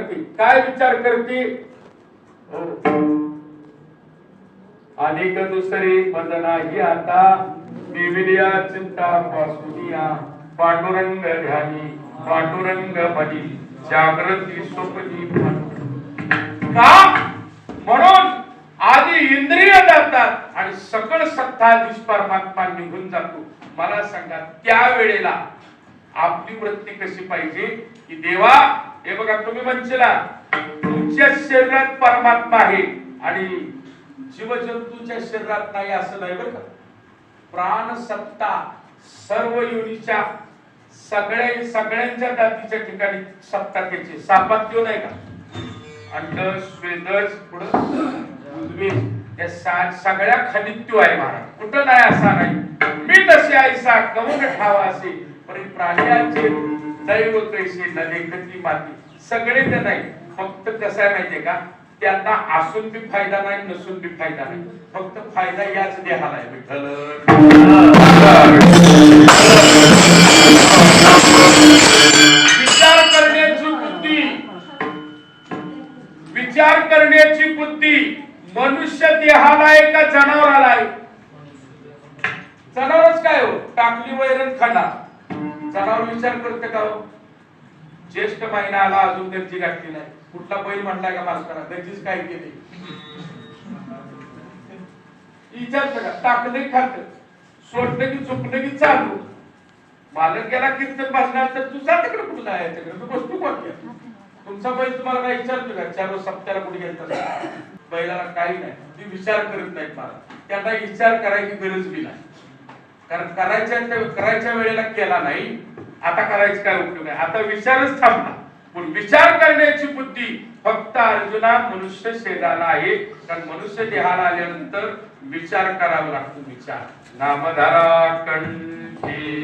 करते, काय विचार करते? अनेक दुसरे पद नाही आता, विविलिया चिंता पासुनिया, पांडुरंग ध्यानी पांडुरंग पदी, जागृती स्वप्नी का? म्हणून आधी इंद्रिय जातात आणि सकळ सत्ताधीश परमात्मा निघून जातो. मला सांगा त्यावेळेला आपली वृत्ती कशी पाहिजे की देवा हे बघा तुम्ही म्हणशीला तुमच्या शरीरात परमात्मा आहे आणि जीवजंतूच्या शरीरात नाही असं नाही बरं का. प्राण सत्ता सर्व योनीच्या सगळ्यांच्या जातीच्या ठिकाणी सत्ता त्याची सापात्य नाही का. अंड स्वेदज पुढं उद्वेग या सगळ्या खनित्व आहे महाराज. कुठं नाही असा नाही. मी तसे ऐसा कवून ठावा असे पण प्राण्याचे दैव कैसे न लेखती माती. सगळे ते नाही, फक्त कसं आहे माहितीये का, त्यांना असून बी फायदा नाही नसून बी फायदा नाही, फक्त फायदा याच देहाला आहे. विठ्ठल विचार करण्याची बुद्धी, विचार करण्याची बुद्धी मनुष्य देहाला आहे का जनावराला आहे? जनावरच काय हो, टाकली वैरण खाणार. जनावर विचार करते का हो? ज्येष्ठ महिना आला अजून गंजी गाठली नाही, कुठला बैल म्हणलाय का मालकाला गंजीच काय केली विचारतं का? टाकले खात, सोडलं की चुकलं की चालू. मालक गेला कीर्तन भाजणार तर तू जा तिकडे, कुठला आहे तिकडे तू बसतो कोण? तुमचा बैल तुम्हाला काय विचारतो का? चार रोज सप्त्याला कुठे गेलता? बैलाला काही नाही, ती विचार करत नाहीत मला. त्यांना विचार करायची गरज बी नाही, कारण करायच्या वेळेला केला नाही, आता करायचं काय उपयोग आहे? आता विचारच थांबला. पण विचार करण्याची बुद्धी फक्त अर्जुना मनुष्य शरीराला आहे, कारण मनुष्य देहाला आल्यानंतर विचार करावा लागतो. विचार नामधारा कंठी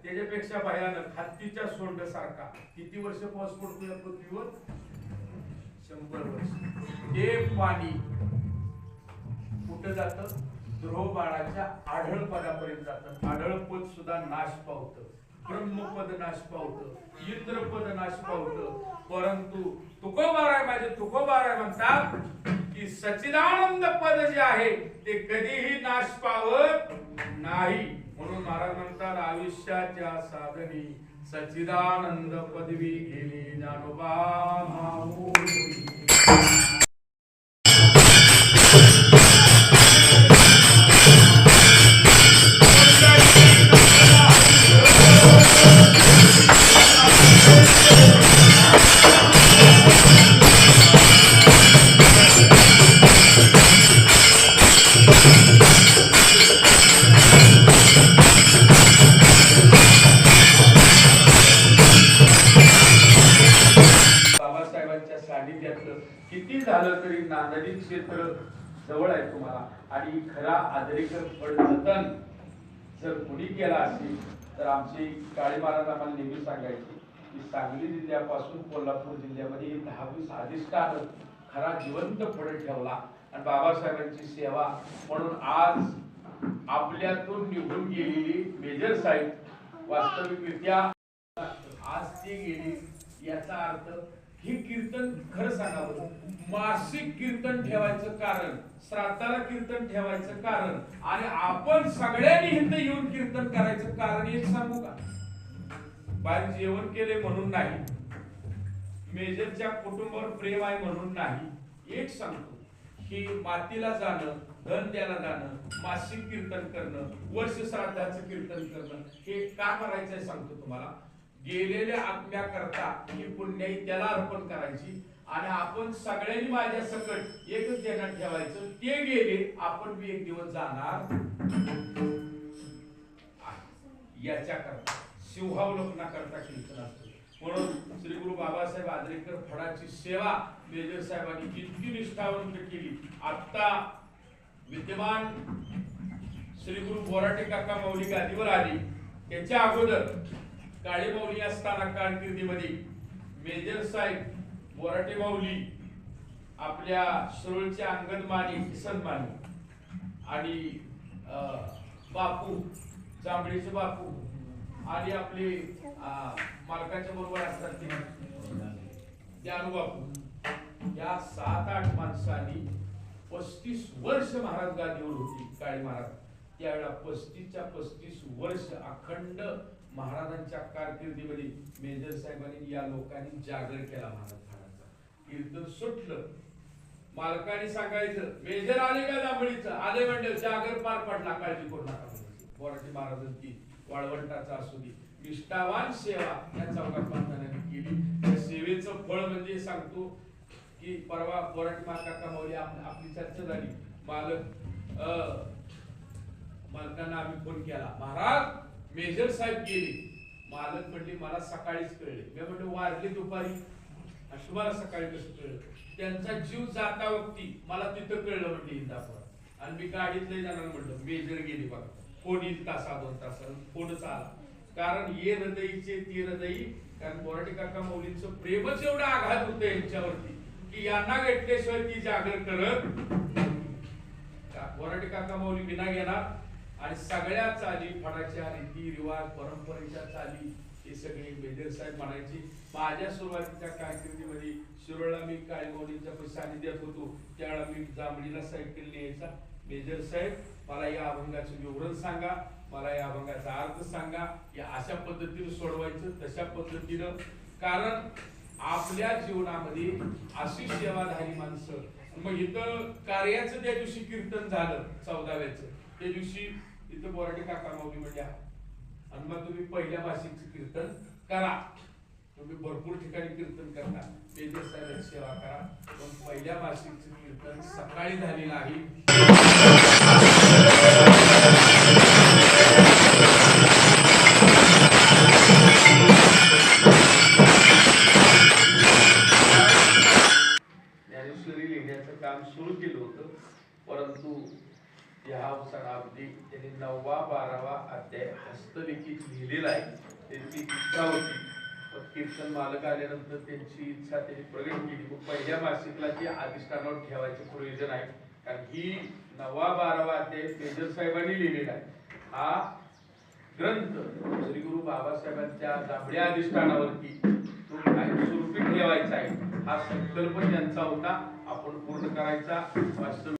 त्याच्यापेक्षा भयानक हत्तीच्या सोंड सारखा. किती वर्ष पाऊस पडतो या पृथ्वीवर? 100 वर्ष. हे पाणी कुठं जातं? ध्रुव बाळाच्या आढळपदापर्यंत जातं. आढळपद सुद्धा नाश पावतं, ब्रह्मपद नाश पावतं, इंद्रपद नाश पावतं. परंतु तुकोबाराय माझे तुकोबाराय म्हणतात की सच्चिदानंद पद जे आहे ते कधीही नाश पावत नाही. म्हणून महाराज म्हणतात आयुष्याच्या साधनी सच्चिदानंद पदवी गेली ज्ञानोबा माऊ. किती झालं तरी नांदेड क्षेत्र जवळ आहे तुम्हाला. आणि खरा आदरेकर फळजतन जर कुणी केला असेल तर आमचे काळे महाराज आम्हाला नेहमी सांगायचे की सांगली जिल्ह्यापासून कोल्हापूर जिल्ह्यामध्ये 10-20 अधिष्ठान खरा जिवंत पुढे ठेवला आणि बाबासाहेबांची सेवा म्हणून आज आपल्यातून निघून गेलेली मेजर साहेब वास्तविकरित्या आज ती गेली. याचा अर्थ हे कीर्तन खरं सांगावं, मासिक कीर्तन ठेवायचं कारण, श्राद्धाला कीर्तन ठेवायचं कारण आणि आपण सगळ्यांनी हिंद येऊन कीर्तन करायचं कारण एक सांगू का? बाहेर जेवण केले म्हणून नाही, मेजरच्या कुटुंबावर प्रेम आहे म्हणून नाही. एक सांगतो की मातीला जाणं, धन द्यायला जाणं, मासिक कीर्तन करणं, वर्ष श्राद्धाचं कीर्तन करणं, हे का करायचंय सांगतो तुम्हाला. गेलेल्या आत्म्याकरता ही पुण्याई त्याला अर्पण करायची आणि आपण सगळ्यांनी माझ्या सकट एकच ध्यानात ठेवायचं, ते गेले आपण बी एक दिवस जाणार याच्या करता शिवहावलोकना करता कीर्तन असतं. म्हणून श्री गुरु बाबासाहेब आदरेकर फडाची सेवा मेजर साहेबांनी जितकी निष्ठावंत केली. आता विद्यमान श्री गुरु बोराटे काका माऊली गादीवर आली त्याच्या अगोदर काळे माऊली असताना कारकिर्दीमध्ये मेजर साहेब बोराटे माऊली आपल्या शिरोळचे अंगद माने किसन माने आणि बापू जांभळीचे बापू आणि आपले मालकाच्या बरोबर असतात ते बापू, या 7-8 माणसांनी 35 वर्ष महाराज गादीवर होती काळे महाराज. त्यावेळेला 35 वर्ष अखंड महाराजांच्या कारकिर्दीमध्ये मेजर साहेबांनी या लोकांनी जागर केला. महाराजांचा कीर्तन सुटलं, मालकाने सांगायचं मेजर आले का जांभळीचं, आले म्हणजे जागर पार पडला, काळजी करू नका. बोराटे महाराजांची वाळवंटाचा असू दे निष्ठावान सेवा या चौकात बांधण्याने केली. त्या सेवेचं फळ म्हणजे सांगतो की परवा बोराटे काका माऊली आपली चर्चा झाली. मालकांना आम्ही फोन केला, महाराज मेजर साहेब गेले. मालक म्हणले मला सकाळीच कळले. मी म्हणलं वारले दुपारी, तुम्हाला सकाळी कसं कळलं? त्यांचा जीव जाता वक्ती मला तिथं कळलं म्हणले इंदापूर, आणि मी गाडीतले जाणार म्हणलं मेजर गेली बघा. फोन येईल तासा 2 तासात फोनच आला. कारण ये हृदयीचे ती हृदयी, कारण बोराटे काका माऊलींचं प्रेमच एवढं आघात होतं यांच्यावरती की यांना घेतल्याशिवाय ती जागर करत. बोराटे काका माऊली विना घेणार आणि सगळ्या चाली फडाच्या रीती रिवाज परंपरेच्या चाली हे सगळे मेजर साहेब म्हणायचे. माझ्या सुरुवातीच्या कारकिर्दीमध्ये शिरोळला मी काळे माऊलींच्या पैशाने देत होतो, त्यावेळेला मी जांभळीला सायकल न्यायचा. मेजर साहेब मला या अभंगाचं विवरण सांगा, मला या अभंगाचा अर्थ सांगा, या अशा पद्धतीने सोडवायचं तशा पद्धतीनं. कारण आपल्या जीवनामध्ये अशी सेवाधारी माणसं. मग इथं कार्याचं त्या दिवशी कीर्तन झालं 14व्याचं, त्या दिवशी इथं बोराटे काका माऊली म्हणल्या आणि मग तुम्ही पहिल्या भाषेचं कीर्तन करा. तुम्ही भरपूर ठिकाणी कीर्तन करता, मेजर साहेबांची सेवा करा, पण पहिल्या भाषेचं कीर्तन सकाळी झालेलं आहे. ज्ञानेश्वरी लिहिण्याचं काम सुरू केलं होतं, परंतु या अवसरावधी त्यांनी 9वा 12वा अध्याय हस्तलिखित लिहिलेला आहे. त्यांची इच्छा होती, कीर्तन मालक आल्यानंतर त्यांची इच्छा त्यांनी प्रगट केली. मग पहिल्या मासिकला ती अधिष्ठानावर ठेवायचं प्रयोजन आहे, कारण ही 9वा 12वा अध्याय मेजर साहेबांनी लिहिलेला आहे. हा ग्रंथ श्री गुरु बाबासाहेबांच्या जांभळ्या अधिष्ठानावरती तो कायमस्वरूपी ठेवायचा आहे. हा संकल्प त्यांचा होता, आपण पूर्ण करायचा. वास्तव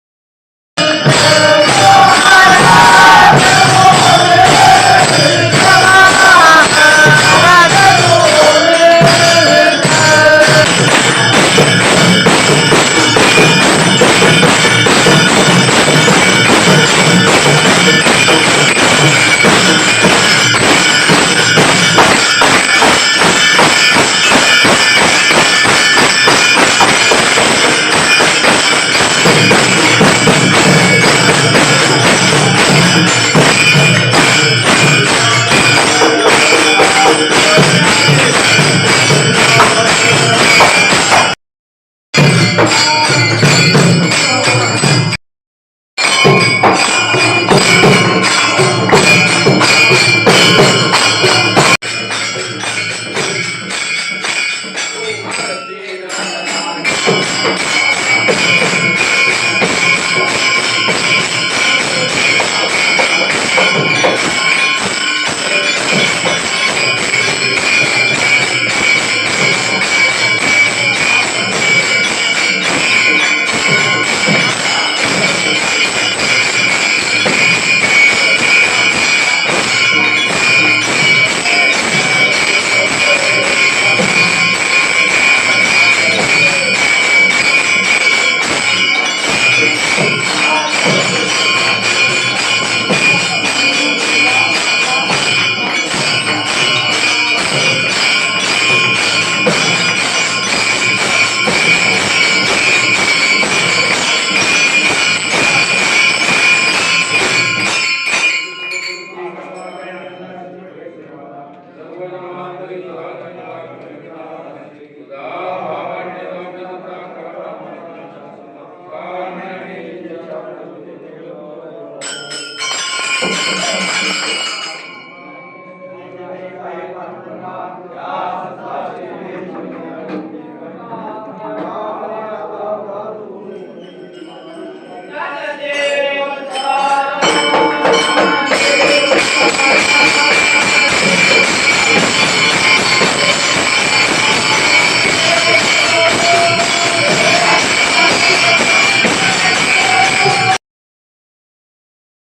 आहे